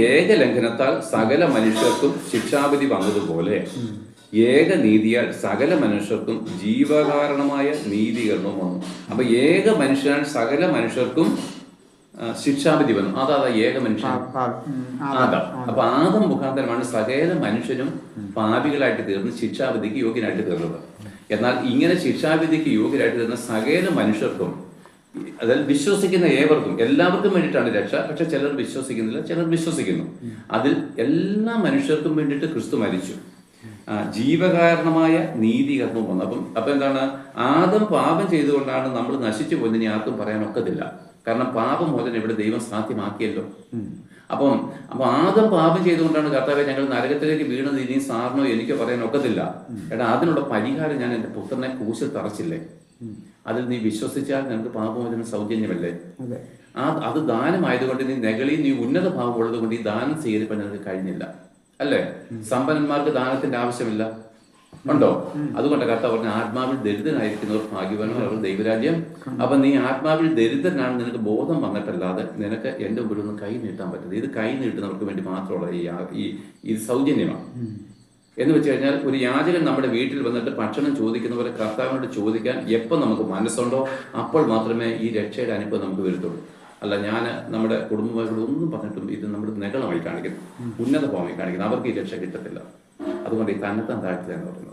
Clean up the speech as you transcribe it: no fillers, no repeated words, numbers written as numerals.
ഏകലംഘനത്താൽ സകല മനുഷ്യർക്കും ശിക്ഷാവിധി വന്നതുപോലെ ഏകനീതിയാൽ സകല മനുഷ്യർക്കും ജീവകാരണമായ നീതീകരണവും വന്നു. അപ്പൊ ഏക മനുഷ്യനാൽ സകല മനുഷ്യർക്കും ശിക്ഷാവിധി വന്നു. അതാ ഏക മനുഷ്യൻ ആദം. അപ്പൊ ആദം മുഖാന്തരമാണ് സകല മനുഷ്യനും പാപികളായിട്ട് തീർന്ന് ശിക്ഷാവിധിക്ക് യോഗ്യനായിട്ട് തീർന്നത്. എന്നാൽ ഇങ്ങനെ ശിക്ഷാവിധിക്ക് യോഗ്യരായിട്ട് തീർന്ന സകല മനുഷ്യർക്കും, അതായത് വിശ്വസിക്കുന്ന ഏവർക്കും, എല്ലാവർക്കും വേണ്ടിയിട്ടാണ് രക്ഷ. പക്ഷെ ചിലർ വിശ്വസിക്കുന്നില്ല, ചിലർ വിശ്വസിക്കുന്നു. അതിൽ എല്ലാ മനുഷ്യർക്കും വേണ്ടിയിട്ട് ക്രിസ്തു മരിച്ചു. ജീവകാരണമായ നീതീകരണവും വന്നു. അപ്പൊ എന്താണ്, ആദം പാപം ചെയ്തുകൊണ്ടാണ് നമ്മൾ നശിച്ചു പോയെന്ന് ഇനി ആർക്കും പറയാൻ ഒക്കത്തില്ല. കാരണം പാപമോചനം ഇവിടെ ദൈവം സാധ്യമാക്കിയല്ലോ. അപ്പൊ ആദം പാപം ചെയ്തുകൊണ്ടാണ് കർത്താവെ ഞങ്ങൾ നരകത്തിലേക്ക് വീണത്, ഇനി സാറിനോ എനിക്കോ പറയാൻ ഒക്കത്തില്ല. എടാ, അതിനുള്ള പരിഹാരം ഞാൻ എൻ്റെ പുത്രനെ ക്രൂശിൽ തറച്ചില്ലേ, അതിൽ നീ വിശ്വസിച്ചാൽ നിനക്ക് പാപമോചനം സൗജന്യമല്ലേ. അത് ദാനമായതുകൊണ്ട് നീ ഉന്നത ഭാവം ഉള്ളത് കൊണ്ട് ഈ ദാനം സ്വീകരിക്കാൻ നിനക്ക് കഴിഞ്ഞില്ല അല്ലേ. സമ്പന്നന്മാർക്ക് ദാനത്തിന്റെ ആവശ്യമില്ല, ഉണ്ടോ? അതുകൊണ്ട് കർത്താവ് പറഞ്ഞ ആത്മാവിൽ ദരിദ്രനായിരിക്കുന്നവർ ഭാഗ്യവാന്മാർ, അവർ ദൈവരാജ്യം. അപ്പൊ നീ ആത്മാവിൽ ദരിദ്രനാണ്, നിനക്ക് ബോധം വന്നിട്ടല്ലാതെ നിനക്ക് എന്റെ മുമ്പിൽ ഒന്നും കൈ നീട്ടാൻ പറ്റില്ല. ഇത് കൈ നീട്ടുന്നവർക്ക് വേണ്ടി മാത്രമുള്ള ഈ സൗജന്യമാണ്. എന്ന് വെച്ച് കഴിഞ്ഞാൽ ഒരു യാചകൻ നമ്മുടെ വീട്ടിൽ വന്നിട്ട് ഭക്ഷണം ചോദിക്കുന്ന പോലെ കർത്താവിനോട് ചോദിക്കാൻ എപ്പോൾ നമുക്ക് മനസ്സുണ്ടോ അപ്പോൾ മാത്രമേ ഈ രക്ഷയുടെ അനുഭവം നമുക്ക് വരത്തുള്ളൂ. അല്ല, ഞാൻ നമ്മുടെ കുടുംബമായിട്ട് ഒന്നും പറഞ്ഞിട്ടും ഇത് നമ്മുടെ നികളമായി കാണിക്കുന്നു, ഉന്നത ഭാവമായി കാണിക്കുന്നു, അവർക്ക് ഈ രക്ഷ കിട്ടത്തില്ല. അതുകൊണ്ട് ഈ തന്നെത്താൻ താഴ്ത്തുക എന്ന് പറയുന്നത്